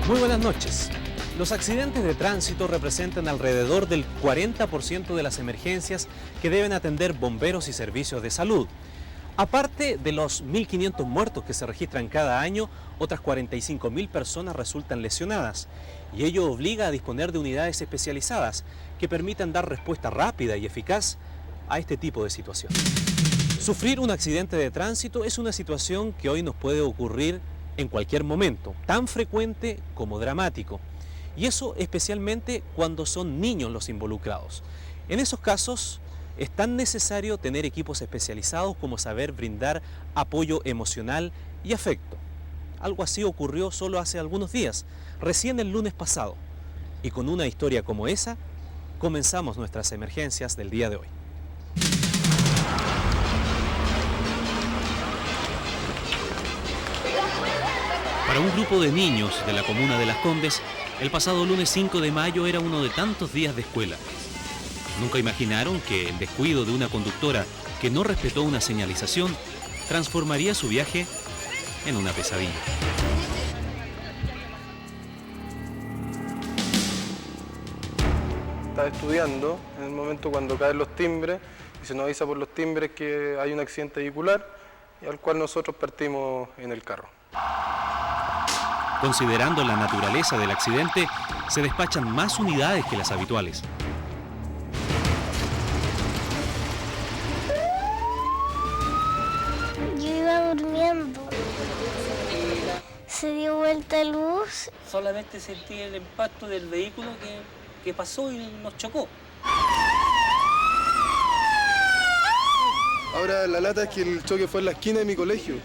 Muy buenas noches. Los accidentes de tránsito representan alrededor del 40% de las emergencias que deben atender bomberos y servicios de salud. Aparte de los 1.500 muertos que se registran cada año, otras 45.000 personas resultan lesionadas. Y ello obliga a disponer de unidades especializadas que permitan dar respuesta rápida y eficaz a este tipo de situación. Sufrir un accidente de tránsito es una situación que hoy nos puede ocurrir en cualquier momento, tan frecuente como dramático. Y eso especialmente cuando son niños los involucrados. En esos casos es tan necesario tener equipos especializados como saber brindar apoyo emocional y afecto. Algo así ocurrió solo hace algunos días, recién el lunes pasado. Y con una historia como esa, comenzamos nuestras emergencias del día de hoy. Para un grupo de niños de la comuna de Las Condes, el pasado lunes 5 de mayo era uno de tantos días de escuela. Nunca imaginaron que el descuido de una conductora que no respetó una señalización transformaría su viaje en una pesadilla. Estaba estudiando en el momento cuando caen los timbres y se nos avisa por los timbres que hay un accidente vehicular y al cual nosotros partimos en el carro. Considerando la naturaleza del accidente, se despachan más unidades que las habituales. Yo iba durmiendo. Se dio vuelta el bus. Solamente sentí el impacto del vehículo que pasó y nos chocó. Ahora la lata es que el choque fue en la esquina de mi colegio.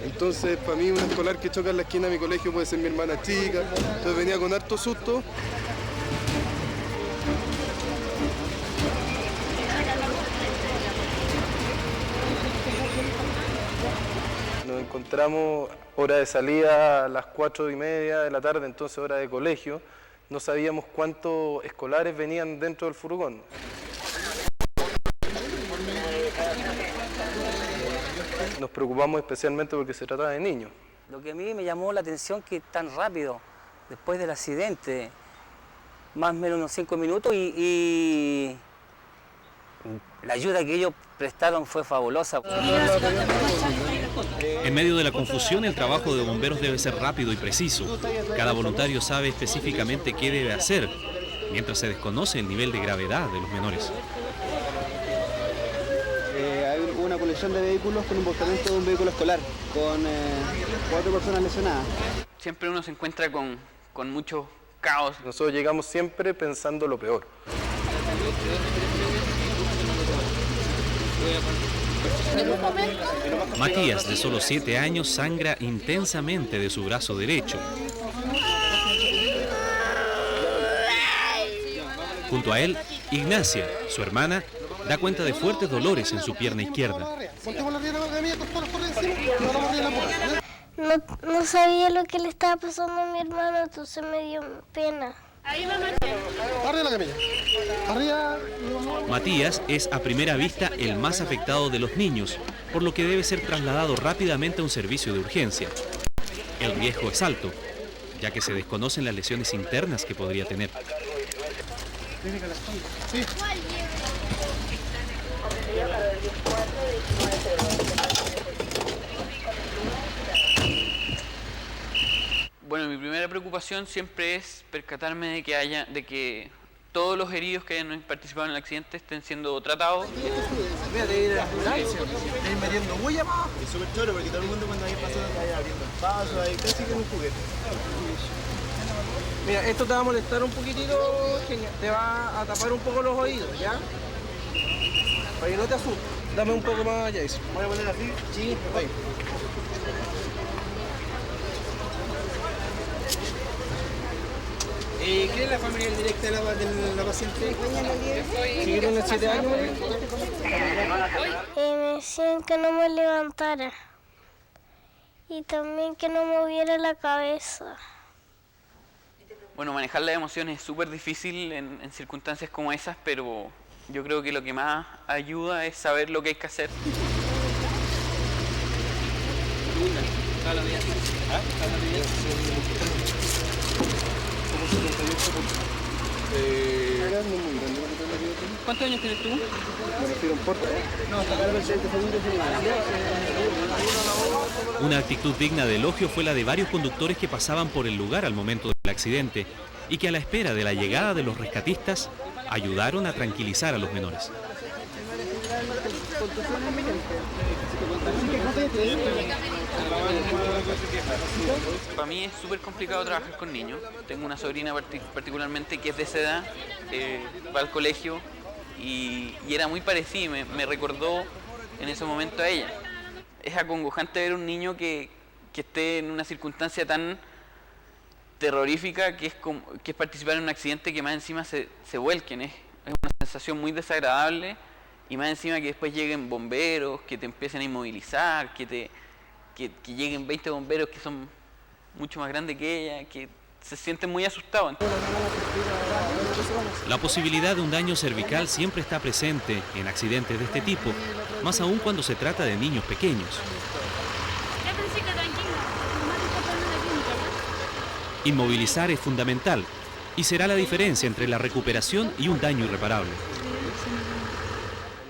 Entonces, para mí, un escolar que choca en la esquina de mi colegio puede ser mi hermana chica. Entonces venía con harto susto. Nos encontramos hora de salida a las 4:30 de la tarde, entonces hora de colegio. No sabíamos cuántos escolares venían dentro del furgón. Nos preocupamos especialmente porque se trataba de niños. Lo que a mí me llamó la atención que tan rápido, después del accidente, más o menos unos 5 minutos, y la ayuda que ellos prestaron fue fabulosa. En medio de la confusión, el trabajo de bomberos debe ser rápido y preciso. Cada voluntario sabe específicamente qué debe hacer, mientras se desconoce el nivel de gravedad de los menores. Hay una colisión de vehículos con un volcamiento de un vehículo escolar, con 4 personas lesionadas. Siempre uno se encuentra con mucho caos. Nosotros llegamos siempre pensando lo peor. Matías, de solo 7 años, sangra intensamente de su brazo derecho. Junto a él, Ignacia, su hermana, da cuenta de fuertes dolores en su pierna izquierda. No sabía lo que le estaba pasando a mi hermano, entonces me dio pena. Matías es a primera vista el más afectado de los niños, por lo que debe ser trasladado rápidamente a un servicio de urgencia. El riesgo es alto, ya que se desconocen las lesiones internas que podría tener. Bueno, mi primera preocupación siempre es percatarme de que todos los heridos que hayan participado en el accidente estén siendo tratados. Mira, te ir a la ambulancia, te ir metiendo huella más. Es súper choro porque todo el mundo cuando hay paso vaya abriendo el paso, ahí casi que un juguete. Mira, esto te va a molestar un poquitito, genial. Te va a tapar un poco los oídos, ¿ya? Para que no te asustes. Dame un poco más, Jason. ¿Voy a poner así? Sí, ahí. ¿Quién es la familia directa de la paciente? ¿Sí, tiene 7 años? Me decían que no me levantara y también que no moviera la cabeza. Bueno, manejar las emociones es súper difícil en circunstancias como esas, pero yo creo que lo que más ayuda es saber lo que hay que hacer. no es muy grande. ¿Cuántos años tienes tú? Me refiero a un porte. Una actitud digna de elogio fue la de varios conductores que pasaban por el lugar al momento del accidente y que a la espera de la llegada de los rescatistas ayudaron a tranquilizar a los menores. Para mí es súper complicado trabajar con niños. Tengo una sobrina particularmente que es de esa edad, va al colegio y era muy parecida, me recordó en ese momento a ella. Es acongojante ver un niño que esté en una circunstancia tan terrorífica que es participar en un accidente que más encima se vuelquen. Es una sensación muy desagradable y más encima que después lleguen bomberos, que te empiecen a inmovilizar, que lleguen 20 bomberos que son mucho más grandes que ella, que se sienten muy asustados. La posibilidad de un daño cervical siempre está presente en accidentes de este tipo, más aún cuando se trata de niños pequeños. Inmovilizar es fundamental y será la diferencia entre la recuperación y un daño irreparable. La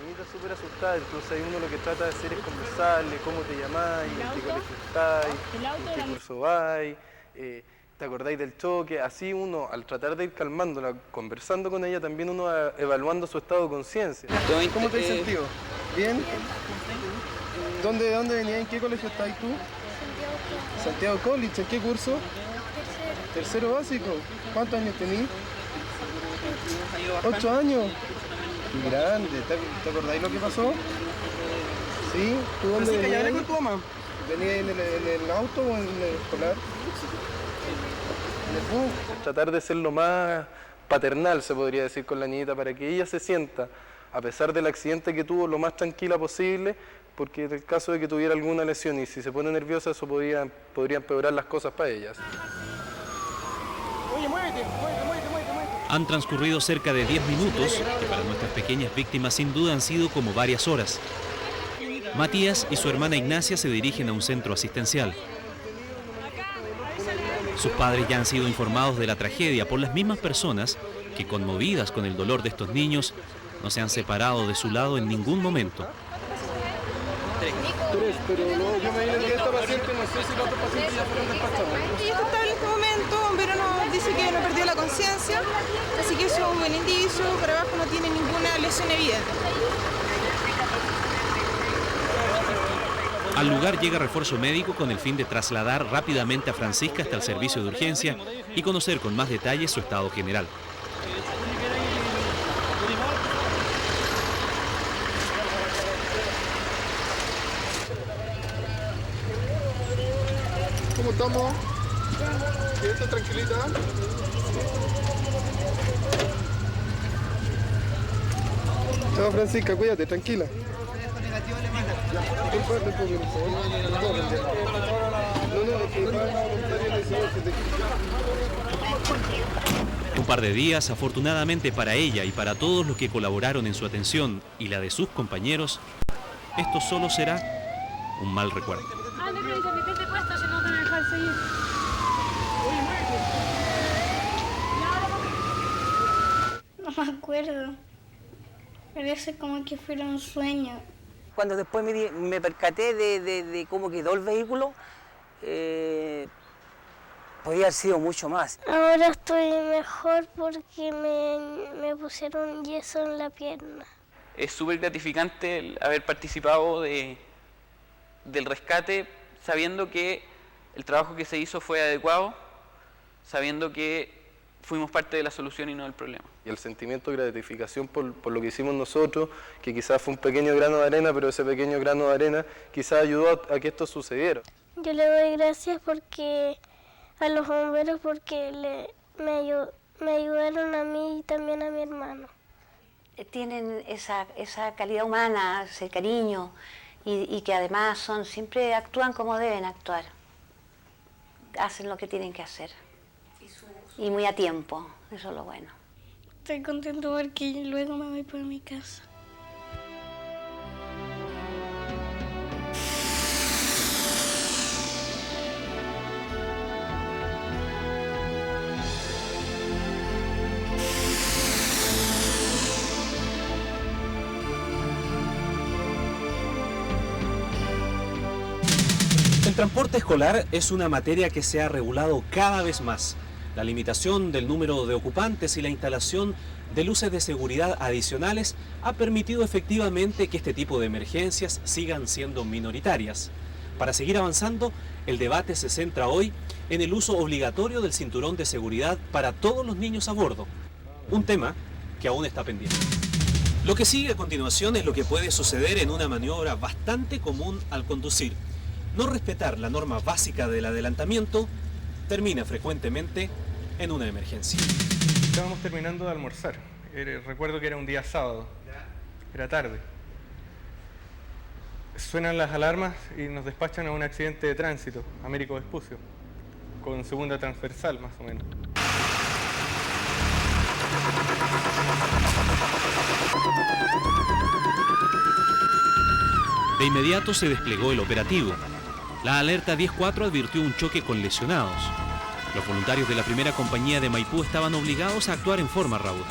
niñita súper asustada, entonces ahí uno lo que trata de hacer es conversarle, cómo te llamáis, en qué colegio estáis, en qué curso vais, te acordáis del choque. Así uno, al tratar de ir calmándola, conversando con ella, también uno va evaluando su estado de conciencia. ¿Cómo te has sentido? ¿Bien? ¿De dónde venías? ¿En qué colegio estás tú? Santiago College. ¿En qué curso? Tercero básico. ¿Cuántos años tenís? 8 años. Qué grande. ¿Te acordáis lo que pasó? ¿Sí? ¿Tú dónde venías? ¿Con tu mamá? ¿Venías en el auto o en el escolar? ¿En el bus? Tratar de ser lo más paternal, se podría decir, con la niñita para que ella se sienta, a pesar del accidente que tuvo, lo más tranquila posible, porque en el caso de que tuviera alguna lesión y si se pone nerviosa, eso podría empeorar las cosas para ellas. Oye, muévete. Han transcurrido cerca de 10 minutos, que para nuestras pequeñas víctimas sin duda han sido como varias horas. Matías y su hermana Ignacia se dirigen a un centro asistencial. Sus padres ya han sido informados de la tragedia por las mismas personas que, conmovidas con el dolor de estos niños, no se han separado de su lado en ningún momento. 3, pero no, yo me vine de esta paciente, no sé si los otros pacientes ya fueron despachados. Ella está estable en este momento, pero nos dice que no perdió la conciencia, así que eso es un buen indicio, por abajo no tiene ninguna lesión evidente. Al lugar llega refuerzo médico con el fin de trasladar rápidamente a Francisca hasta el servicio de urgencia y conocer con más detalle su estado general. ¿Cómo estamos? ¿Estás tranquilita? Chao, Francisca, cuídate, tranquila. Un par de días, afortunadamente para ella y para todos los que colaboraron en su atención y la de sus compañeros, esto solo será un mal recuerdo. No me acuerdo. Parece como que fuera un sueño. Cuando después me percaté de cómo quedó el vehículo, podía haber sido mucho más. Ahora estoy mejor porque me pusieron yeso en la pierna. Es súper gratificante el haber participado del rescate, sabiendo que el trabajo que se hizo fue adecuado, sabiendo que fuimos parte de la solución y no del problema. Y el sentimiento de gratificación por lo que hicimos nosotros, que quizás fue un pequeño grano de arena, pero ese pequeño grano de arena quizás ayudó a que esto sucediera. Yo le doy gracias a los bomberos porque me ayudaron a mí y también a mi hermano. Tienen esa calidad humana, ese cariño y que además siempre actúan como deben actuar. Hacen lo que tienen que hacer. Y muy a tiempo, eso es lo bueno. Estoy contento porque luego me voy para mi casa. El transporte escolar es una materia que se ha regulado cada vez más. La limitación del número de ocupantes y la instalación de luces de seguridad adicionales ha permitido efectivamente que este tipo de emergencias sigan siendo minoritarias. Para seguir avanzando, el debate se centra hoy en el uso obligatorio del cinturón de seguridad para todos los niños a bordo, un tema que aún está pendiente. Lo que sigue a continuación es lo que puede suceder en una maniobra bastante común al conducir. No respetar la norma básica del adelantamiento termina frecuentemente en una emergencia. Estábamos terminando de almorzar. Recuerdo que era un día sábado. Era tarde. Suenan las alarmas y nos despachan a un accidente de tránsito, Américo Vespucio, con segunda transversal más o menos. De inmediato se desplegó el operativo. La alerta 10-4 advirtió un choque con lesionados. Los voluntarios de la primera compañía de Maipú estaban obligados a actuar en forma rauda.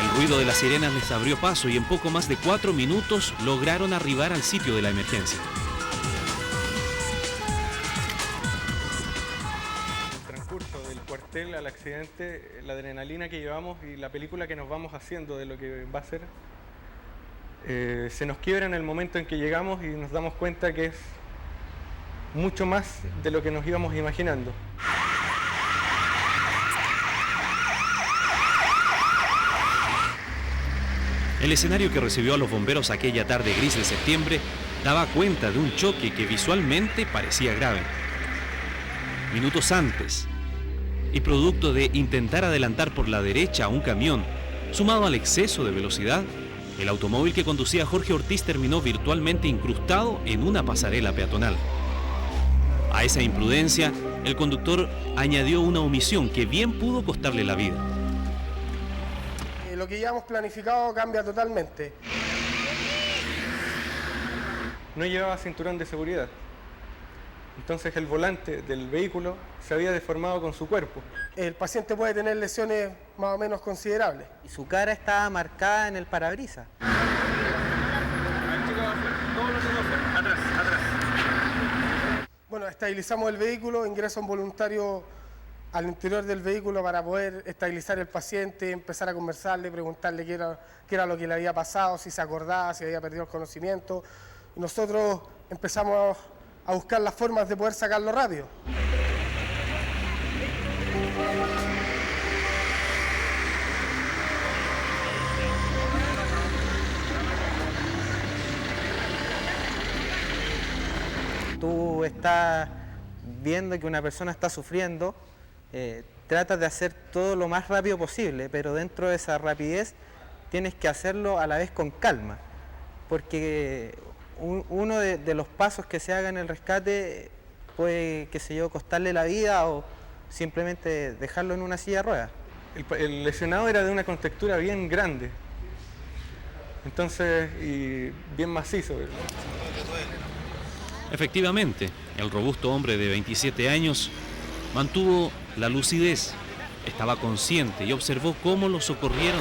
El ruido de las sirenas les abrió paso y en poco más de 4 minutos lograron arribar al sitio de la emergencia. El transcurso del cuartel al accidente, la adrenalina que llevamos y la película que nos vamos haciendo de lo que va a ser, se nos quiebra en el momento en que llegamos y nos damos cuenta que es mucho más de lo que nos íbamos imaginando. El escenario que recibió a los bomberos aquella tarde gris de septiembre daba cuenta de un choque que visualmente parecía grave. Minutos antes, y producto de intentar adelantar por la derecha a un camión, sumado al exceso de velocidad, el automóvil que conducía Jorge Ortiz terminó virtualmente incrustado en una pasarela peatonal. A esa imprudencia, el conductor añadió una omisión que bien pudo costarle la vida. Lo que ya hemos planificado cambia totalmente. No llevaba cinturón de seguridad. Entonces el volante del vehículo se había deformado con su cuerpo. El paciente puede tener lesiones más o menos considerables. Y su cara estaba marcada en el parabrisas. Bueno, estabilizamos el vehículo, ingresa un voluntario al interior del vehículo para poder estabilizar el paciente, empezar a conversarle, preguntarle qué era lo que le había pasado, si se acordaba, si había perdido el conocimiento. Y nosotros empezamos a buscar las formas de poder sacarlo rápido. Tú estás viendo que una persona está sufriendo, tratas de hacer todo lo más rápido posible, pero dentro de esa rapidez tienes que hacerlo a la vez con calma, porque uno de los pasos que se haga en el rescate puede, qué sé yo, costarle la vida o simplemente dejarlo en una silla de ruedas. El lesionado era de una contextura bien grande, entonces, y bien macizo. Efectivamente, el robusto hombre de 27 años mantuvo la lucidez, estaba consciente y observó cómo lo socorrieron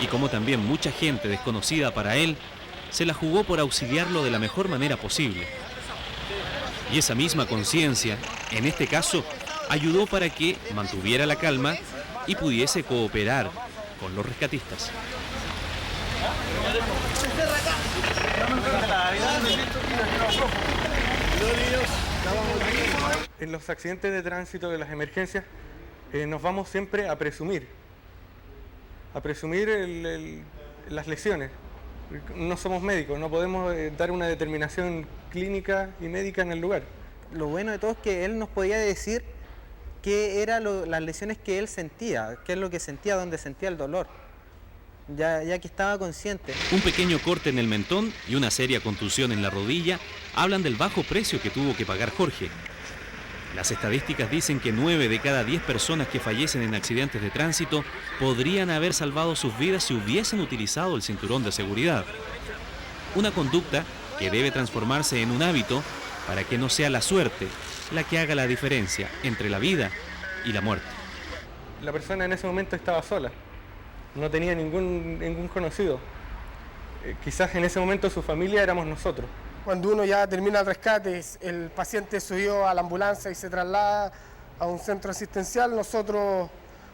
y cómo también mucha gente desconocida para él se la jugó por auxiliarlo de la mejor manera posible. Y esa misma conciencia, en este caso, ayudó para que mantuviera la calma y pudiese cooperar con los rescatistas. En los accidentes de tránsito, de las emergencias, nos vamos siempre a presumir las lesiones. No somos médicos, no podemos dar una determinación clínica y médica en el lugar. Lo bueno de todo es que él nos podía decir qué eran las lesiones que él sentía, qué es lo que sentía, dónde sentía el dolor, ya que estaba consciente. Un pequeño corte en el mentón y una seria contusión en la rodilla hablan del bajo precio que tuvo que pagar Jorge. Las estadísticas dicen que 9 de cada 10 personas que fallecen en accidentes de tránsito podrían haber salvado sus vidas si hubiesen utilizado el cinturón de seguridad. Una conducta que debe transformarse en un hábito para que no sea la suerte la que haga la diferencia entre la vida y la muerte. La persona en ese momento estaba sola, no tenía ningún conocido. quizás en ese momento su familia éramos nosotros. Cuando uno ya termina el rescate, el paciente subió a la ambulancia y se traslada a un centro asistencial, nosotros,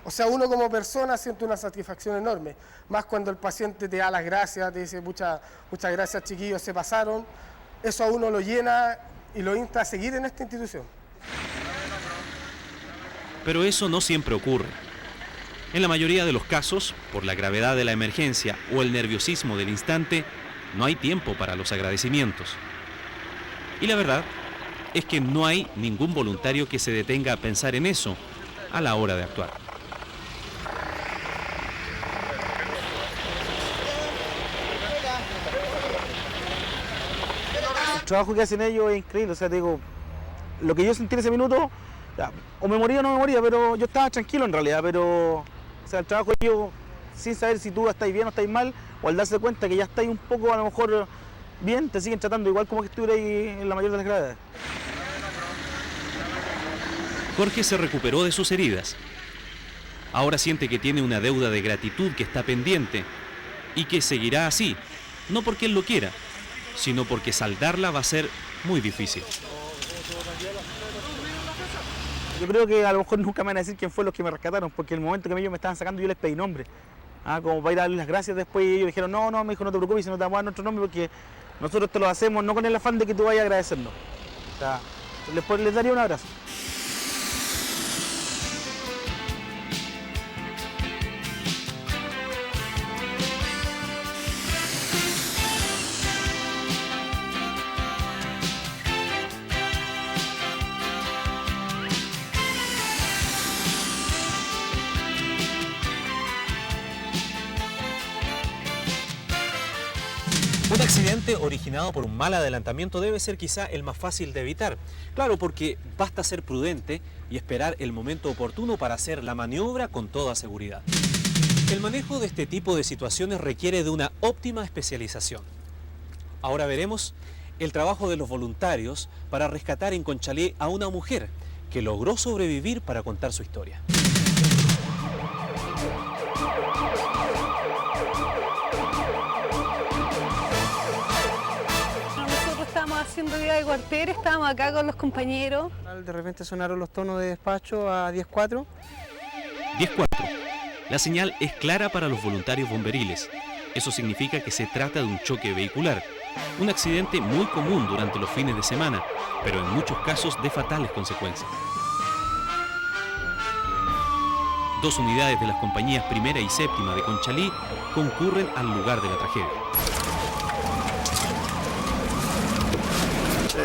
o sea, uno como persona siente una satisfacción enorme, más cuando el paciente te da las gracias, te dice muchas gracias chiquillos, se pasaron, eso a uno lo llena y lo insta a seguir en esta institución. Pero eso no siempre ocurre. En la mayoría de los casos, por la gravedad de la emergencia o el nerviosismo del instante, no hay tiempo para los agradecimientos. Y la verdad es que no hay ningún voluntario que se detenga a pensar en eso a la hora de actuar. El trabajo que hacen ellos es increíble, o sea, te digo, lo que yo sentí en ese minuto, ya, o me moría o no me moría, pero yo estaba tranquilo en realidad, pero o sea, el trabajo de ellos, sin saber si tú estáis bien o estáis mal, o al darse cuenta que ya estáis un poco a lo mejor bien, te siguen tratando igual como que estuviera ahí en la mayor de las gravedades. Jorge se recuperó de sus heridas. Ahora siente que tiene una deuda de gratitud que está pendiente y que seguirá así, no porque él lo quiera, sino porque saldarla va a ser muy difícil. Yo creo que a lo mejor nunca me van a decir quién fue los que me rescataron, porque el momento que ellos me estaban sacando yo les pedí nombre. Como para ir a darles las gracias después, y ellos dijeron, no, me dijo, no te preocupes, si no te vamos a dar nuestro nombre, porque nosotros te lo hacemos no con el afán de que tú vayas a agradecernos. O sea, les daría un abrazo. Un accidente originado por un mal adelantamiento debe ser quizá el más fácil de evitar. Claro, porque basta ser prudente y esperar el momento oportuno para hacer la maniobra con toda seguridad. El manejo de este tipo de situaciones requiere de una óptima especialización. Ahora veremos el trabajo de los voluntarios para rescatar en Conchalí a una mujer que logró sobrevivir para contar su historia. Haciendo vida de cuartel, estábamos acá con los compañeros. De repente sonaron los tonos de despacho a 10-4. 10-4. La señal es clara para los voluntarios bomberiles. Eso significa que se trata de un choque vehicular, un accidente muy común durante los fines de semana, pero en muchos casos de fatales consecuencias. 2 unidades de las compañías primera y séptima de Conchalí concurren al lugar de la tragedia.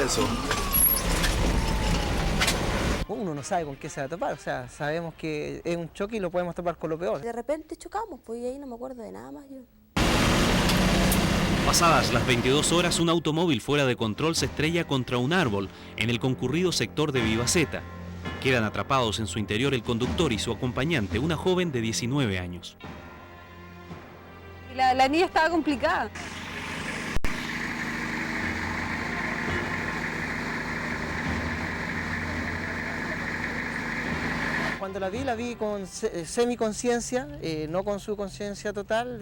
Eso. Uno no sabe con qué se va a topar, o sea, sabemos que es un choque y lo podemos topar con lo peor. De repente chocamos, pues y ahí no me acuerdo de nada más yo. Pasadas las 22 horas, un automóvil fuera de control se estrella contra un árbol en el concurrido sector de Vivaceta. Quedan atrapados en su interior el conductor y su acompañante, una joven de 19 años. La niña estaba complicada. Cuando la vi con semiconciencia, no con su conciencia total,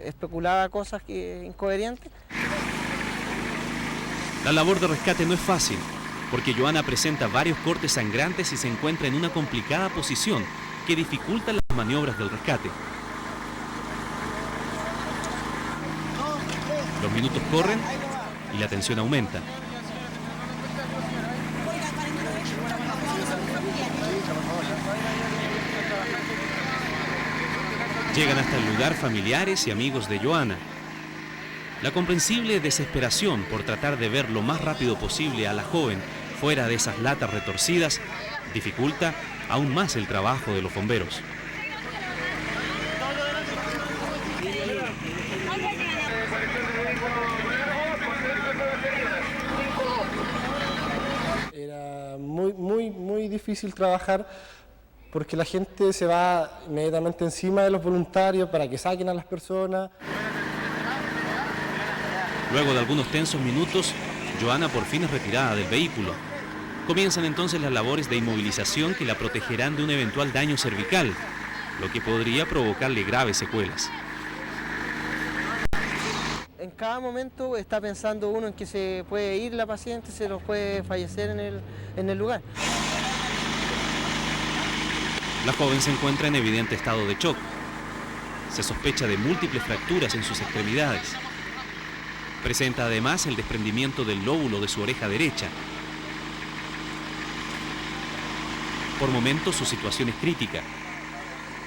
especulaba cosas incoherentes. La labor de rescate no es fácil, porque Joana presenta varios cortes sangrantes y se encuentra en una complicada posición que dificulta las maniobras del rescate. Los minutos corren y la tensión aumenta. Llegan hasta el lugar familiares y amigos de Joana. La comprensible desesperación por tratar de ver lo más rápido posible a la joven fuera de esas latas retorcidas dificulta aún más el trabajo de los bomberos. Era muy difícil trabajar porque la gente se va inmediatamente encima de los voluntarios para que saquen a las personas. Luego de algunos tensos minutos, Joana por fin es retirada del vehículo. Comienzan entonces las labores de inmovilización que la protegerán de un eventual daño cervical, lo que podría provocarle graves secuelas. en cada momento está pensando uno en que se puede ir la paciente, se nos puede fallecer en el lugar. La joven se encuentra en evidente estado de shock. Se sospecha de múltiples fracturas en sus extremidades. Presenta además el desprendimiento del lóbulo de su oreja derecha. Por momentos su situación es crítica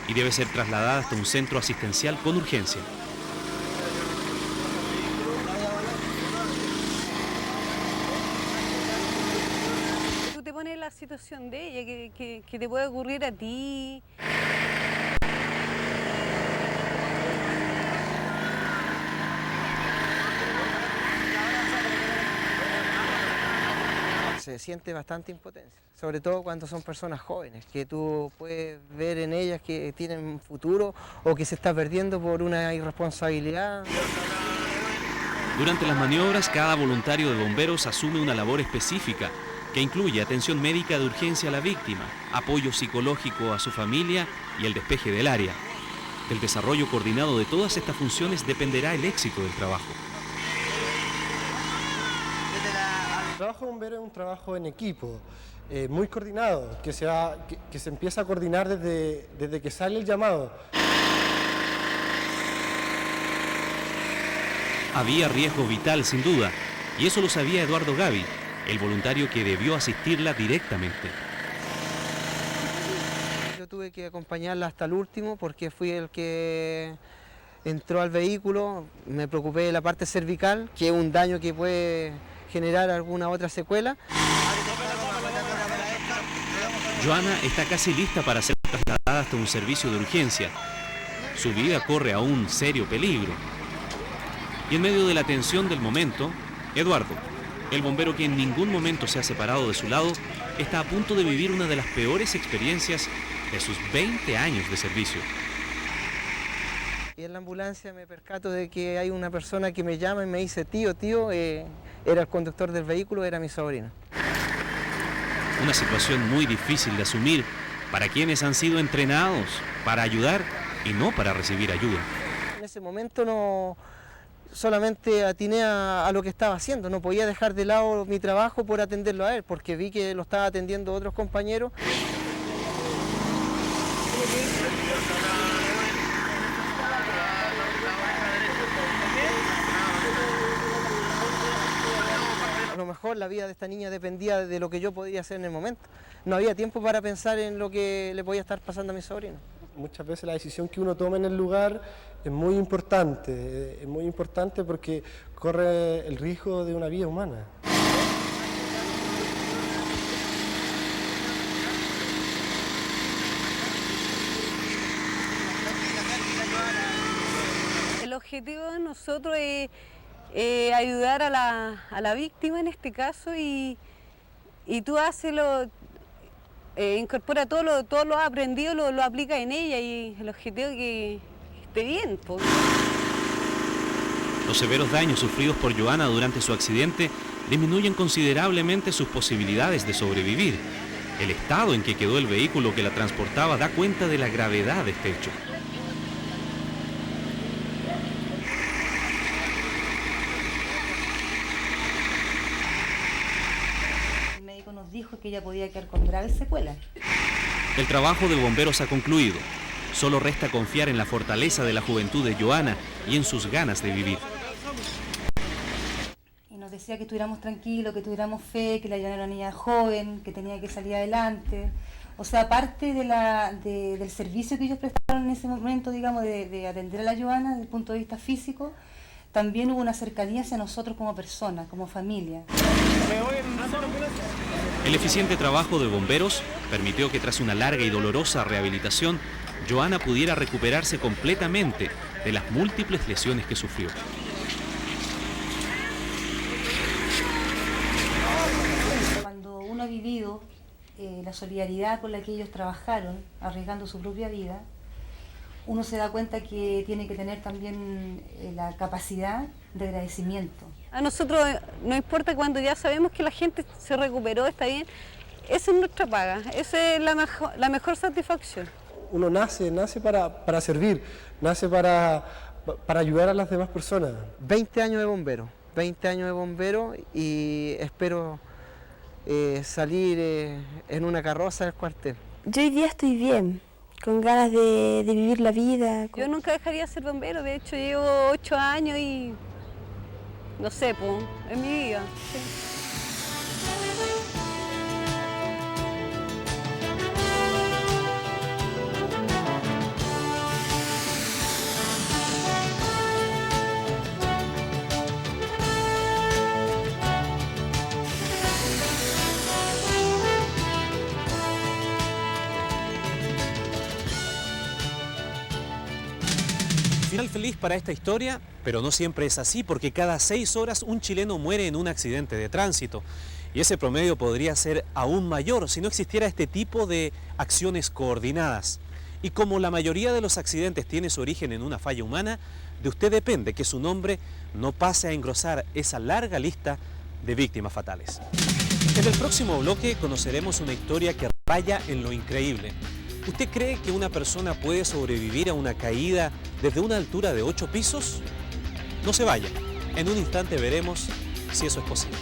y debe ser trasladada hasta un centro asistencial con urgencia. Tú te pones en la situación de ella, que te puede ocurrir a ti. Se siente bastante impotencia, sobre todo cuando son personas jóvenes, que tú puedes ver en ellas que tienen un futuro o que se está perdiendo por una irresponsabilidad. Durante las maniobras, cada voluntario de bomberos asume una labor específica que incluye atención médica de urgencia a la víctima, apoyo psicológico a su familia y el despeje del área. Del desarrollo coordinado de todas estas funciones dependerá el éxito del trabajo. El trabajo de bombero es un trabajo en equipo, muy coordinado, que se empieza a coordinar desde que sale el llamado. Había riesgo vital, sin duda, y eso lo sabía Eduardo Gavi, el voluntario que debió asistirla directamente. Yo tuve que acompañarla hasta el último porque fui el que entró al vehículo, me preocupé de la parte cervical, que es un daño que puede generar alguna otra secuela. Joana está casi lista para ser trasladada hasta un servicio de urgencia. Su vida corre a un serio peligro. Y en medio de la tensión del momento, Eduardo, el bombero que en ningún momento se ha separado de su lado, está a punto de vivir una de las peores experiencias de sus 20 años de servicio. Y en la ambulancia me percato de que hay una persona que me llama y me dice, tío, era el conductor del vehículo, era mi sobrino. Una situación muy difícil de asumir para quienes han sido entrenados para ayudar y no para recibir ayuda. En ese momento no solamente atiné a lo que estaba haciendo, no podía dejar de lado mi trabajo por atenderlo a él, porque vi que lo estaba atendiendo otros compañeros. A lo mejor la vida de esta niña dependía de lo que yo podía hacer en el momento. No había tiempo para pensar en lo que le podía estar pasando a mi sobrino. Muchas veces la decisión que uno toma en el lugar es muy importante porque corre el riesgo de una vida humana. El objetivo de nosotros es ayudar a la víctima en este caso y tú haces incorpora todo lo aprendido, lo aplica en ella y el objetivo es que esté bien. Pues. Los severos daños sufridos por Joana durante su accidente disminuyen considerablemente sus posibilidades de sobrevivir. El estado en que quedó el vehículo que la transportaba da cuenta de la gravedad de este hecho. Nos dijo que ella podía quedar con graves secuelas. El trabajo de bomberos ha concluido. Solo resta confiar en la fortaleza de la juventud de Joana y en sus ganas de vivir. Y nos decía que estuviéramos tranquilos, que tuviéramos fe, que la Joana era una niña joven, que tenía que salir adelante. O sea, aparte del servicio que ellos prestaron en ese momento, digamos, de atender a la Joana desde el punto de vista físico, también hubo una cercanía hacia nosotros como personas, como familia. El eficiente trabajo de bomberos permitió que tras una larga y dolorosa rehabilitación, Joana pudiera recuperarse completamente de las múltiples lesiones que sufrió. Cuando uno ha vivido la solidaridad con la que ellos trabajaron, arriesgando su propia vida, uno se da cuenta que tiene que tener también la capacidad de agradecimiento. A nosotros no importa cuando ya sabemos que la gente se recuperó, está bien, esa es nuestra paga, esa es la mejor satisfacción. Uno nace para servir, nace para para ayudar a las demás personas. 20 años de bombero, 20 años de bombero y espero salir en una carroza del cuartel. Yo hoy día estoy bien, con ganas de vivir la vida. Yo nunca dejaría de ser bombero, de hecho llevo 8 años y no sé, pues, es mi vida. Sí. Final feliz para esta historia, pero no siempre es así porque cada 6 horas un chileno muere en un accidente de tránsito. Y ese promedio podría ser aún mayor si no existiera este tipo de acciones coordinadas. Y como la mayoría de los accidentes tiene su origen en una falla humana, de usted depende que su nombre no pase a engrosar esa larga lista de víctimas fatales. En el próximo bloque conoceremos una historia que raya en lo increíble. ¿Usted cree que una persona puede sobrevivir a una caída desde una altura de 8 pisos? No se vaya. En un instante veremos si eso es posible.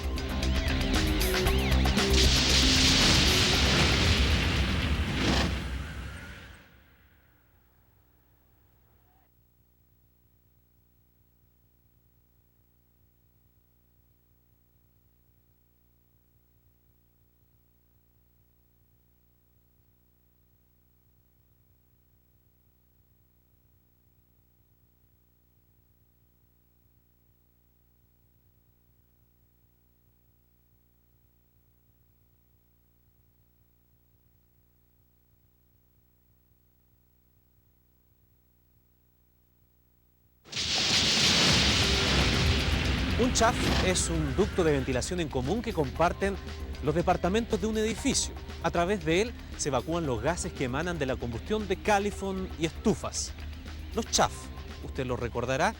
Un CHAF es un ducto de ventilación en común que comparten los departamentos de un edificio. A través de él se evacúan los gases que emanan de la combustión de calefón y estufas. Los CHAF, usted lo recordará,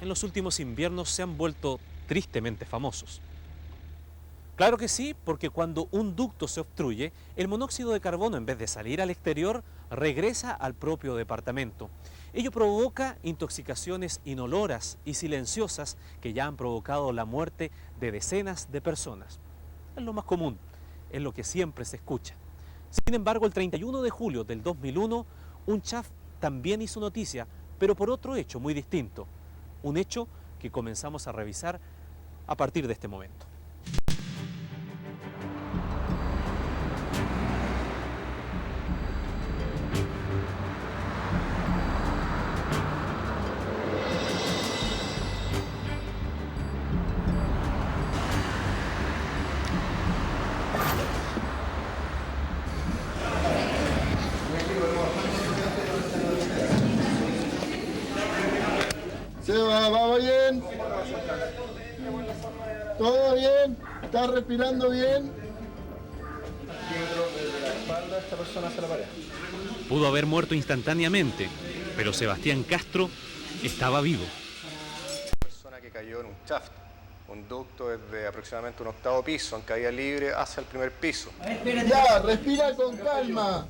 en los últimos inviernos se han vuelto tristemente famosos. Claro que sí, porque cuando un ducto se obstruye, el monóxido de carbono, en vez de salir al exterior, regresa al propio departamento. Ello provoca intoxicaciones inoloras y silenciosas que ya han provocado la muerte de decenas de personas. Es lo más común, es lo que siempre se escucha. Sin embargo, el 31 de julio del 2001, un CHAF también hizo noticia, pero por otro hecho muy distinto. Un hecho que comenzamos a revisar a partir de este momento. Seba, ¿va bien? ¿Todo bien? ¿Estás respirando bien? Desde la espalda esta persona hacia la pared. Pudo haber muerto instantáneamente, pero Sebastián Castro estaba vivo. Una persona que cayó en un shaft, un ducto desde aproximadamente un 8º piso, en caída libre hacia el primer piso. Ya, respira con calma.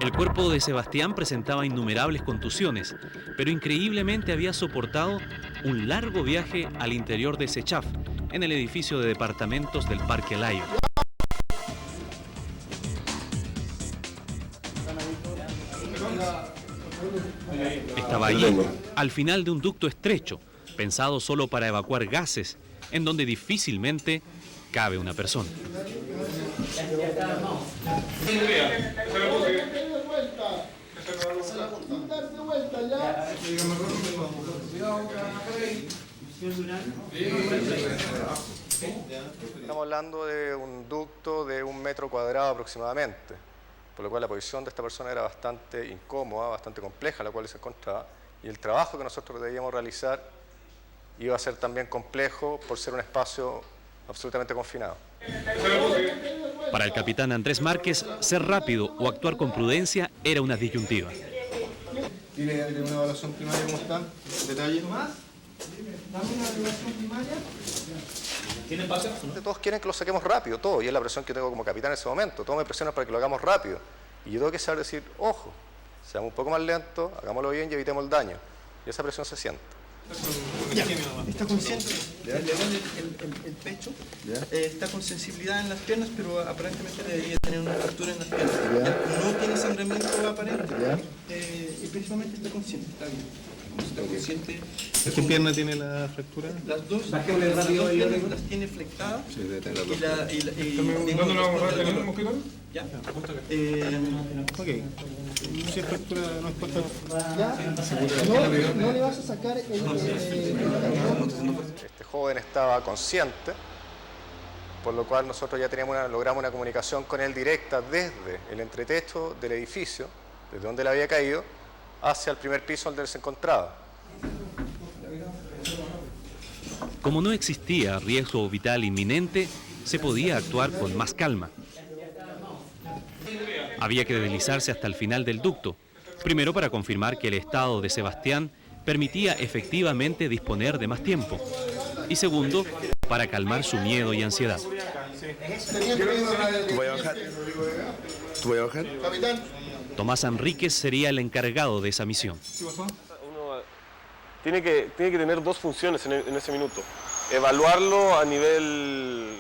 El cuerpo de Sebastián presentaba innumerables contusiones, pero increíblemente había soportado un largo viaje al interior de ese CHAF, en el edificio de departamentos del Parque Lyon. Estaba allí, al final de un ducto estrecho, pensado solo para evacuar gases, en donde difícilmente cabe una persona. Estamos hablando de un ducto de 1 metro cuadrado aproximadamente, por lo cual la posición de esta persona era bastante incómoda, bastante compleja, la cual se encontraba, y el trabajo que nosotros debíamos realizar iba a ser también complejo por ser un espacio absolutamente confinado. Para el capitán Andrés Márquez, ser rápido o actuar con prudencia era una disyuntiva. ¿Tiene una evaluación primaria cómo está? ¿Detalle? ¿Dame una evaluación primaria? Todos quieren que lo saquemos rápido, todo, y es la presión que tengo como capitán en ese momento. Todos me presionan para que lo hagamos rápido. Y yo tengo que saber decir, ojo, seamos un poco más lentos, hagámoslo bien y evitemos el daño. Y esa presión se siente. Ya, está consciente, le duele el pecho, está con sensibilidad en las piernas, pero aparentemente debería tener una fractura en las piernas. No tiene sangramiento aparente y principalmente está consciente, está bien. Está consciente. ¿En qué pierna tiene la fractura? Las dos piernas las tiene flectadas. Sí, debe tener las ¿Dónde lo vamos a tener el mosquito? Ya. Ok. Si es fractura, no es puesta. No le vas a sacar el... Este joven estaba consciente, por lo cual nosotros ya logramos una comunicación con él directa desde el entretecho del edificio, desde donde él había caído, hacia el primer piso donde él se encontraba. Como no existía riesgo vital inminente, se podía actuar con más calma. Había que deslizarse hasta el final del ducto, primero para confirmar que el estado de Sebastián permitía efectivamente disponer de más tiempo, y segundo, para calmar su miedo y ansiedad. ¿Tú vas a bajar? ¿Tú vas a bajar? Capitán. Tomás Enríquez sería el encargado de esa misión. Uno tiene que tener dos funciones en ese minuto. Evaluarlo a nivel,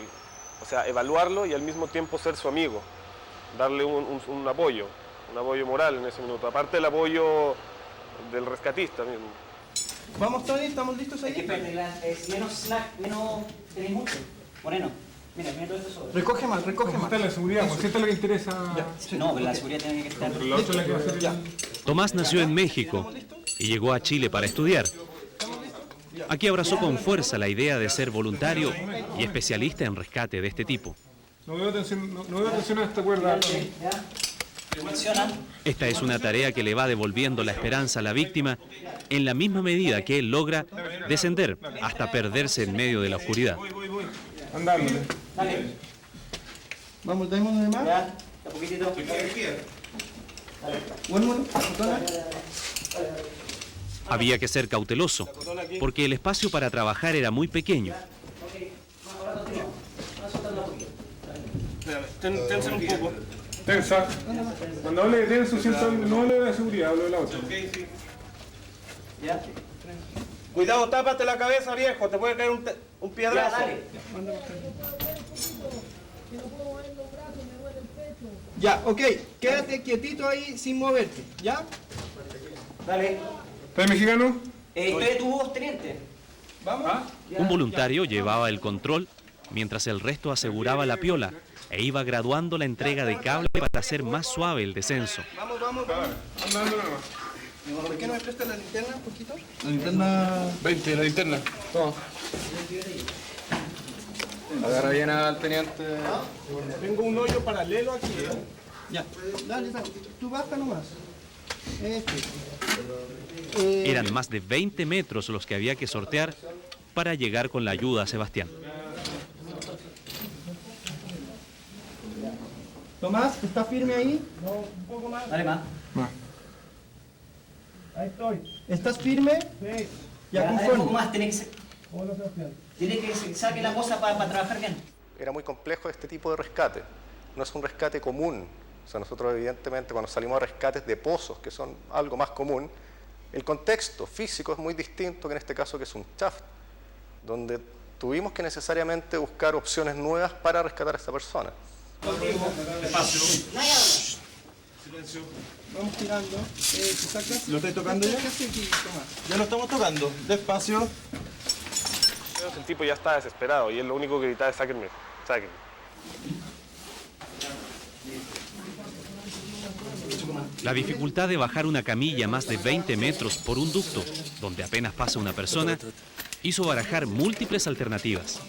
evaluarlo y al mismo tiempo ser su amigo. Darle un apoyo moral en ese minuto, aparte del apoyo del rescatista mismo. Vamos, Tony, ¿estamos listos ahí? Menos slack, menos tenéis mucho. Moreno, mira todo esto sobre. Recoge más. Está la seguridad, si esto es lo que interesa. No, pero la seguridad tiene que estar. Tomás nació en México y llegó a Chile para estudiar. Aquí abrazó con fuerza la idea de ser voluntario y especialista en rescate de este tipo. No veo atención a esta cuerda. Esta es una tarea que le va devolviendo la esperanza a la víctima en la misma medida que él logra descender hasta perderse en medio de la oscuridad. Andándole. Vamos, démonos de más. Ya, un poquitito. Bueno, Había que ser cauteloso, porque el espacio para trabajar era muy pequeño. Tensa un poco. Tensa. Cuando hable de tenso, no hable de la seguridad, hablo de la otra. ¿Ya? Cuidado, tápate la cabeza, viejo, te puede caer un piedrazo. Ya, ok, quédate quietito ahí sin moverte, ¿ya? Dale. ¿Estás mexicano? Estoy de tu voz, teniente. ¿Vamos? Un voluntario llevaba el control mientras el resto aseguraba la piola e iba graduando la entrega de cable para hacer más suave el descenso. Vamos. Andando nomás. ¿Por qué no me prestas la linterna un poquito? La linterna... 20, la linterna. Toma. Agarra bien al teniente. Tengo un hoyo paralelo aquí. Ya, dale. Tú baja nomás. Eran más de 20 metros los que había que sortear para llegar con la ayuda a Sebastián. Tomás, ¿está firme ahí? No, un poco más. Dale más. Ahí estoy. ¿Estás firme? Sí. Ya, Dale conforme. un poco más, tiene que saque la cosa para trabajar bien. Era muy complejo este tipo de rescate. No es un rescate común. O sea, nosotros evidentemente cuando salimos a rescates de pozos, que son algo más común, el contexto físico es muy distinto que en este caso que es un shaft, donde tuvimos que necesariamente buscar opciones nuevas para rescatar a esta persona. Despacio. Silencio. Vamos tirando. ¿Lo estoy tocando ya? Ya lo estamos tocando. Despacio. El tipo ya está desesperado y él lo único que grita es sáquenme. La dificultad de bajar una camilla más de 20 metros por un ducto, donde apenas pasa una persona, hizo barajar múltiples alternativas.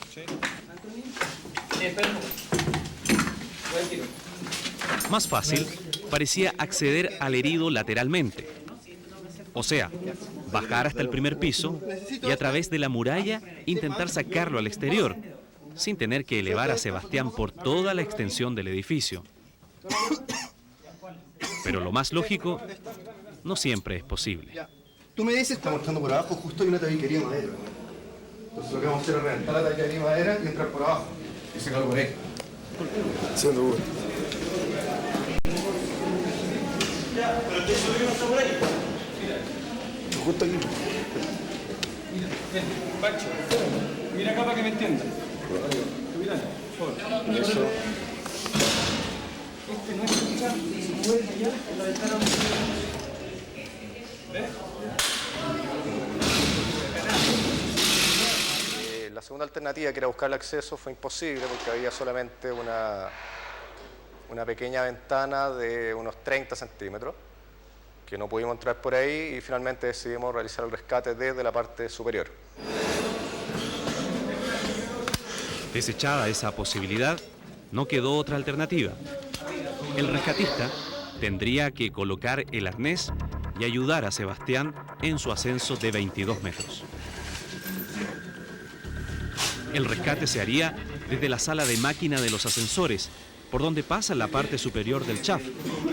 Más fácil parecía acceder al herido lateralmente, o sea, bajar hasta el primer piso y a través de la muralla intentar sacarlo al exterior, sin tener que elevar a Sebastián por toda la extensión del edificio. Pero lo más lógico no siempre es posible. Tú me dices... Estamos entrando por abajo, justo hay una tabiquería de madera. Entonces lo que vamos a hacer es reventar la tabiquería de madera y entrar por abajo. Y sacarlo por ahí. Siendo bueno. Ya, pero usted seguro que no está por ahí. Justo aquí. Pacho, mira acá para que me entiendan. Mira, por favor. Eso. Este no es el chat, si puedes allá, en la ventana. ¿Ves? La segunda alternativa, que era buscar el acceso, fue imposible porque había solamente una pequeña ventana de unos 30 centímetros que no pudimos entrar por ahí y finalmente decidimos realizar el rescate desde la parte superior. Desechada esa posibilidad, no quedó otra alternativa. El rescatista tendría que colocar el arnés y ayudar a Sebastián en su ascenso de 22 metros. El rescate se haría desde la sala de máquina de los ascensores, por donde pasa la parte superior del shaft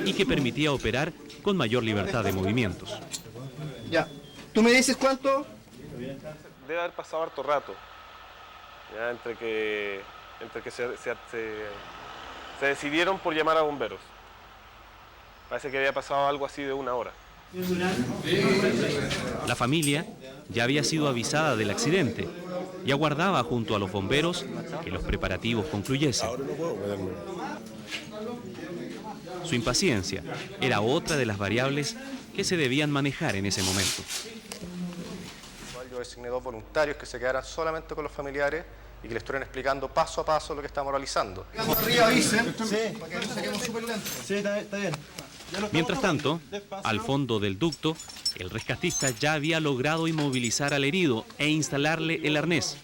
y que permitía operar con mayor libertad de movimientos. Ya, ¿tú me dices cuánto? Debe haber pasado harto rato, ya, entre que se decidieron por llamar a bomberos. Parece que había pasado algo así de 1 hora. La familia ya había sido avisada del accidente y aguardaba junto a los bomberos que los preparativos concluyesen. Su impaciencia era otra de las variables que se debían manejar en ese momento. Yo designé 2 voluntarios que se quedaran solamente con los familiares y que les estuvieran explicando paso a paso lo que estamos realizando. Arriba avisen, para que no saquemos súper lento. Sí, está bien. Mientras tanto, al fondo del ducto, el rescatista ya había logrado inmovilizar al herido e instalarle el arnés.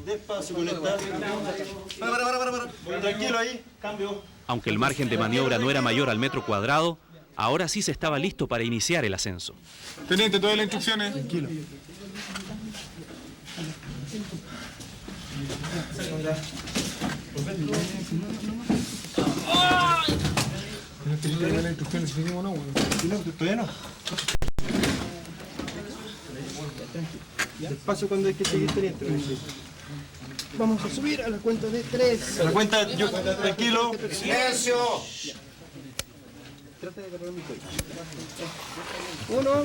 Despacio, conectar. Para. Tranquilo ahí, cambio. Aunque el margen de maniobra no era mayor al metro cuadrado, ahora sí se estaba listo para iniciar el ascenso. Teniente, todas las instrucciones. Tranquilo. Tienes que las instrucciones, si no, todavía no. Despacio cuando hay que seguir, teniente. Vamos a subir a la cuenta de 3. A la cuenta, yo, tranquilo. ¡Silencio! Trata de agarrar mi cuello. 1.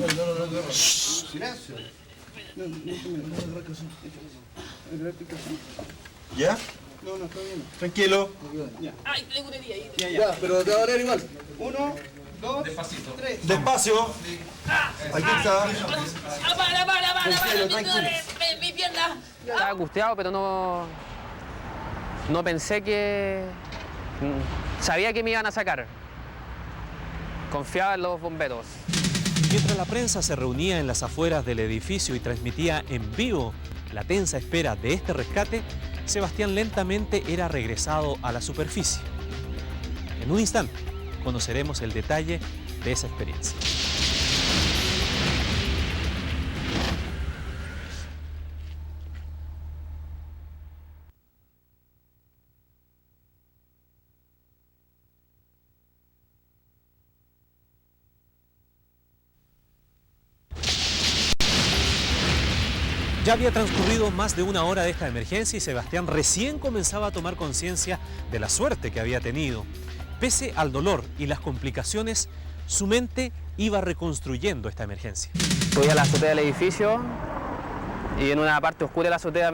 Silencio. ¿Ya? No, está bien. Tranquilo. Ay, tengo una idea ahí. Ya, pero te va a doler igual. 1, 2, 3. Despacio. Aquí está. Mi pierna. Estaba angustiado, pero no pensé que... Sabía que me iban a sacar. Confiaba en los bomberos. Mientras la prensa se reunía en las afueras del edificio y transmitía en vivo la tensa espera de este rescate, Sebastián lentamente era regresado a la superficie. En un instante conoceremos el detalle de esa experiencia. Ya había transcurrido más de 1 hora de esta emergencia y Sebastián recién comenzaba a tomar conciencia de la suerte que había tenido. Pese al dolor y las complicaciones, su mente iba reconstruyendo esta emergencia. Fui a la azotea del edificio y en una parte oscura de la azotea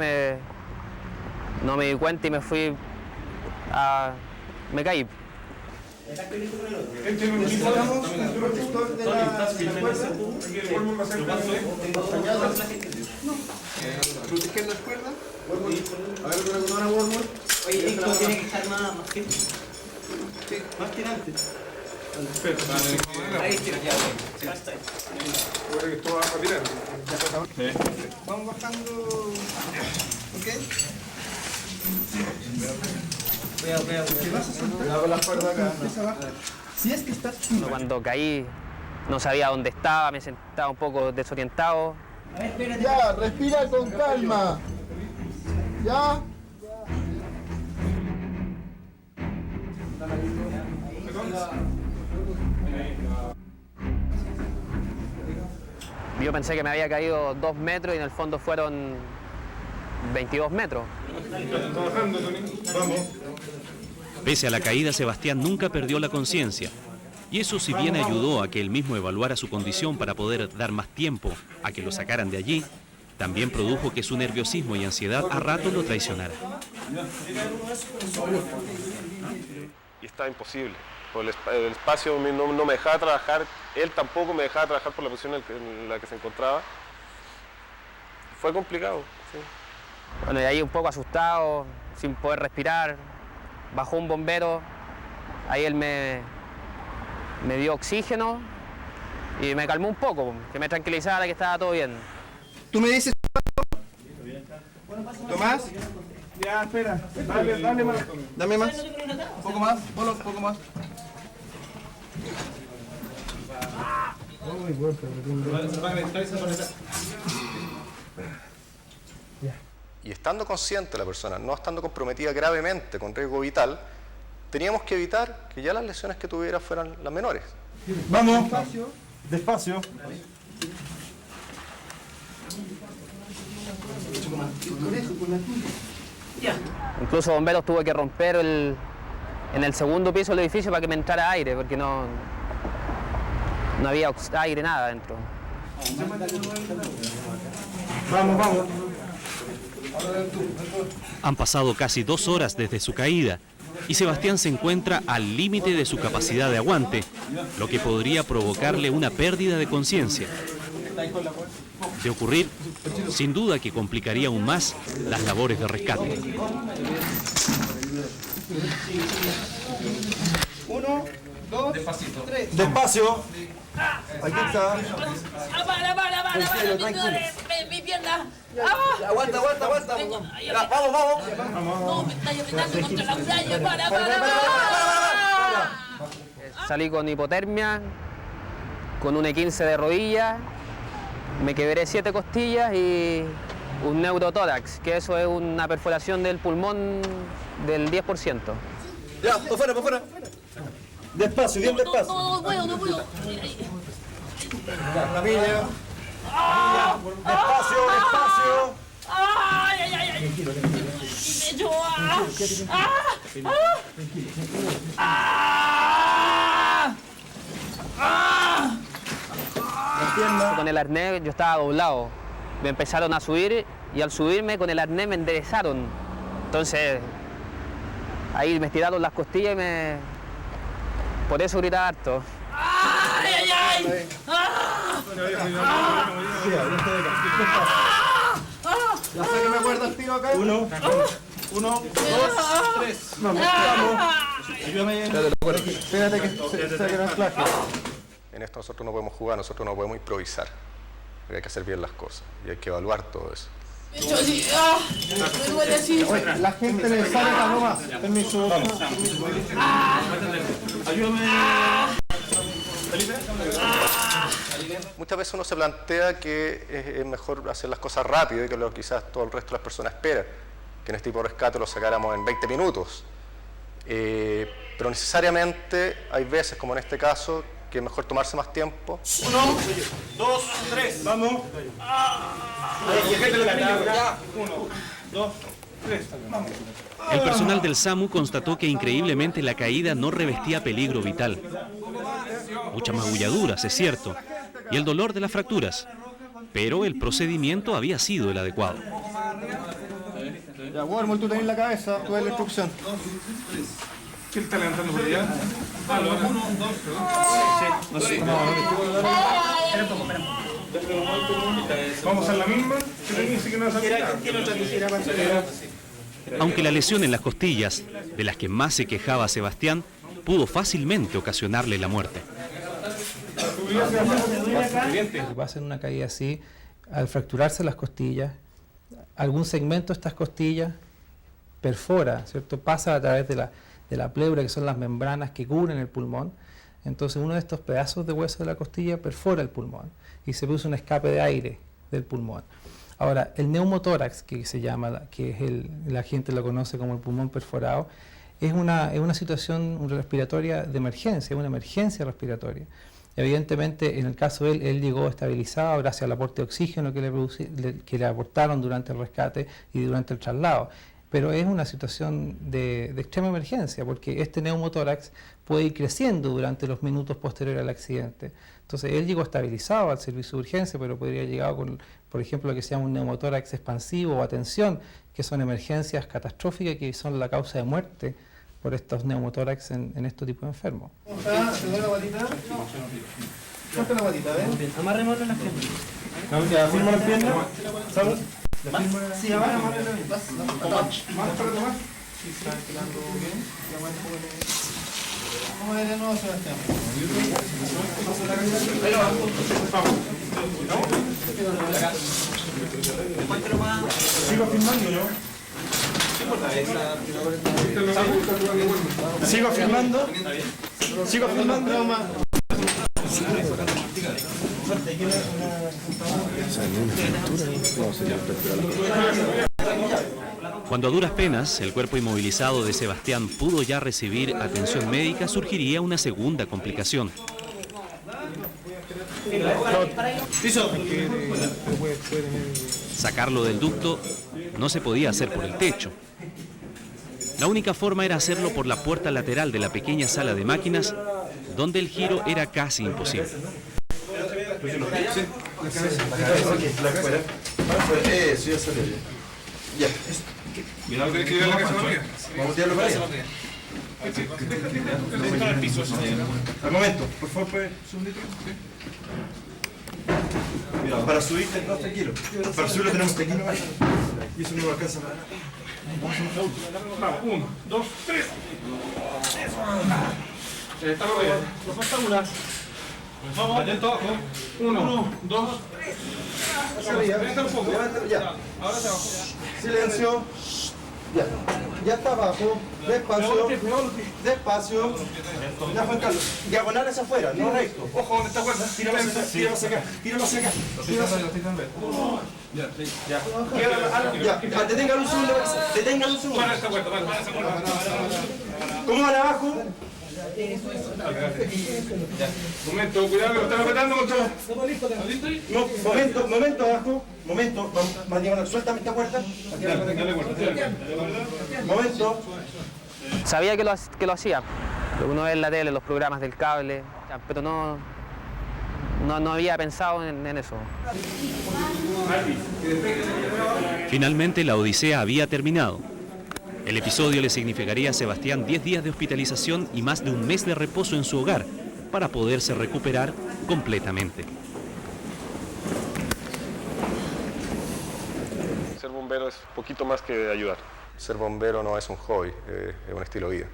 no me di cuenta y me caí. Necesitamos un protector de la cuerda. Proteger las cuerdas. A ver, una Wormwood. Oye, esto tiene que estar más tirante. Ahí tira, ya. Esto va a tirar. Vamos bajando. ¿Ok? Cuidado. ¿Qué vas a hacer? Cuidado con las cuerdas acá. Si es que estás... Cuando caí no sabía dónde estaba, me sentaba un poco desorientado. Ya, respira con calma. ¿Ya? Yo pensé que me había caído 2 metros y en el fondo fueron 22 metros. Pese a la caída, Sebastián nunca perdió la conciencia. Y eso, si bien ayudó a que él mismo evaluara su condición para poder dar más tiempo a que lo sacaran de allí, también produjo que su nerviosismo y ansiedad a ratos lo traicionara. Y estaba imposible. Por el espacio no me dejaba trabajar, él tampoco me dejaba trabajar por la posición en la que se encontraba. Fue complicado, sí. Bueno, y ahí un poco asustado, sin poder respirar, bajó un bombero, ahí él me dio oxígeno y me calmó un poco, que me tranquilizara que estaba todo bien. ¿Tú me dices, Tomás? Ya, espera. Dale más. Dame más. Un poco más, Polo, un poco más. Y estando consciente la persona, no estando comprometida gravemente con riesgo vital, teníamos que evitar que ya las lesiones que tuviera fueran las menores. Vamos, despacio. Incluso bomberos tuve que romper en el segundo piso del edificio para que me entrara aire, porque no había aire, nada dentro. Vamos. Han pasado casi 2 horas desde su caída y Sebastián se encuentra al límite de su capacidad de aguante, lo que podría provocarle una pérdida de conciencia. De ocurrir, sin duda que complicaría aún más las labores de rescate. 1, 2, 3. Despacio. Aquí está. Mi pierna. Aguanta. Vamos. No, me está apretando contra la muralla. Para. Salí con hipotermia, con un E15 de rodilla, me quebré 7 costillas y un neurotórax, que eso es una perforación del pulmón del 10%. Ya, para fuera. Despacio, bien despacio. No puedo. Camilla. Despacio. Ay. Con el arnés yo estaba doblado. Me empezaron a subir y al subirme con el arnés me enderezaron. Entonces ahí me estiraron las costillas y por eso gritaba harto. ¡Ay! Ya sé que me acuerdo el tiro acá. 1, 2, 3. Vamos. Ayúdame. Espérate que se el anclaje. En esto nosotros no podemos jugar, nosotros no podemos improvisar. Hay que hacer bien las cosas y hay que evaluar todo eso. Me duele así. La gente le sale la loma. Permiso. Ayúdame. Muchas veces uno se plantea que es mejor hacer las cosas rápido y que lo quizás todo el resto de las personas esperan, que en este tipo de rescate lo sacáramos en 20 minutos. Pero necesariamente hay veces, como en este caso, que es mejor tomarse más tiempo. 1, 2, 3. Vamos. 1, 2, 3. Vamos. El personal del SAMU constató que increíblemente la caída no revestía peligro vital. Muchas magulladuras, es cierto, y el dolor de las fracturas, pero el procedimiento había sido el adecuado. Ya, Wormol, tú tenés la cabeza, tú ves la instrucción. ¿Quién está levantando por allá? 1, 2, 3. Vamos a la misma. Aunque la lesión en las costillas, de las que más se quejaba Sebastián, pudo fácilmente ocasionarle la muerte. Lo que pasa en una caída así, al fracturarse las costillas, algún segmento de estas costillas perfora, ¿cierto? Pasa a través de la pleura, que son las membranas que cubren el pulmón. Entonces uno de estos pedazos de hueso de la costilla perfora el pulmón y se produce un escape de aire del pulmón. Ahora, el neumotórax, que se llama, que es la gente lo conoce como el pulmón perforado, es una situación respiratoria de emergencia, una emergencia respiratoria. Evidentemente, en el caso de él llegó estabilizado gracias al aporte de oxígeno que le aportaron durante el rescate y durante el traslado. pero es una situación de extrema emergencia, porque este neumotórax puede ir creciendo durante los minutos posteriores al accidente. Entonces él llegó estabilizado al servicio de urgencia, pero podría haber llegado con, por ejemplo, lo que se llama un neumotórax expansivo o atención, que son emergencias catastróficas que son la causa de muerte por estos neumotórax en estos tipos de enfermos. ¿Cómo está? ¿Se duele la guatita? Suelta la guatita, ¿ven? Amarrémoslo en las piernas. Ya, firma las piernas. ¿Sabes? Sí, amarrémoslo. ¿Más para tomar? Sí, está quedando bien. Vamos a ver de nuevo, Sebastián. Sigo filmando yo. Sigo filmando. Sigo filmando. Cuando a duras penas el cuerpo inmovilizado de Sebastián pudo ya recibir atención médica, surgiría una segunda complicación. Sacarlo del ducto no se podía hacer por el techo. La única forma era hacerlo por la puerta lateral de la pequeña sala de máquinas, donde el giro era casi imposible. Ya. Cuidado que quede la cabeza arriba. Vamos a tirarlo para allá. Al momento, por favor, puede segundito. Cuidado, para subirte, no, tranquilo. Para subirlo tenemos que aquí no vaya. Y eso no lo alcanza nada. Vamos, 1, 2, 3. Estamos bien. Nos falta una. Vamos. Atento abajo. 1, 2, 3. Levanta un poco. Ya. Ahora se abajo. Silencio. Ya. Ya está abajo. Despacio. Despacio. Ya, Juan Carlos. Diagonal hacia afuera, no recto. Ojo, ¿dónde está cuerda? Tíralo hacia acá. Tíralo hacia acá. Tíralo hacia acá. Ya. Deténgalo un segundo. Deténgalo un segundo. Para esta puerta. ¿Cómo van abajo? Momento, cuidado que lo están apretando mucho. No, momento abajo. Momento, vamos, suéltame esta puerta. Momento. Sabía que lo hacía. Uno ve en la tele los programas del cable, pero no había pensado en eso. Finalmente la odisea había terminado. El episodio le significaría a Sebastián 10 días de hospitalización y más de un mes de reposo en su hogar para poderse recuperar completamente. Ser bombero es poquito más que ayudar. Ser bombero no es un hobby, es un estilo de vida.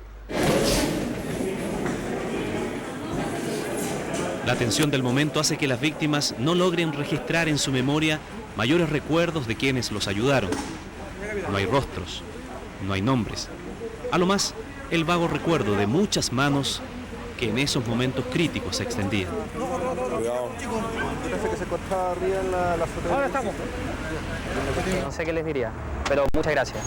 La tensión del momento hace que las víctimas no logren registrar en su memoria mayores recuerdos de quienes los ayudaron. No hay rostros. No hay nombres. A lo más, el vago recuerdo de muchas manos que en esos momentos críticos se extendían. Ahora estamos. No sé qué les diría, pero muchas gracias.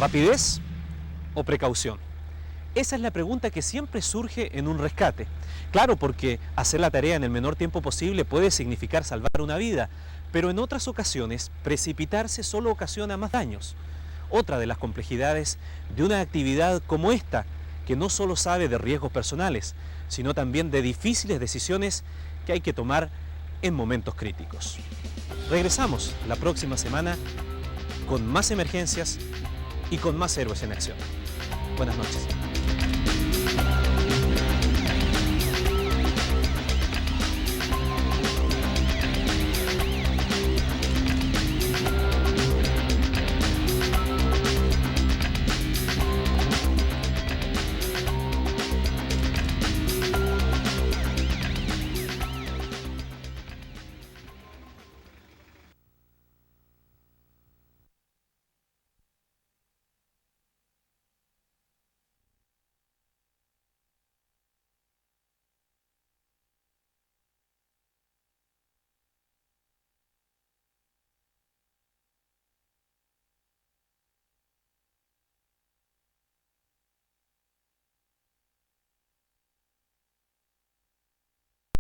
¿Rapidez o precaución? Esa es la pregunta que siempre surge en un rescate. Claro, porque hacer la tarea en el menor tiempo posible puede significar salvar una vida, pero en otras ocasiones precipitarse solo ocasiona más daños. Otra de las complejidades de una actividad como esta, que no solo sabe de riesgos personales, sino también de difíciles decisiones que hay que tomar en momentos críticos. Regresamos la próxima semana con más emergencias y con más héroes en acción. Buenas noches.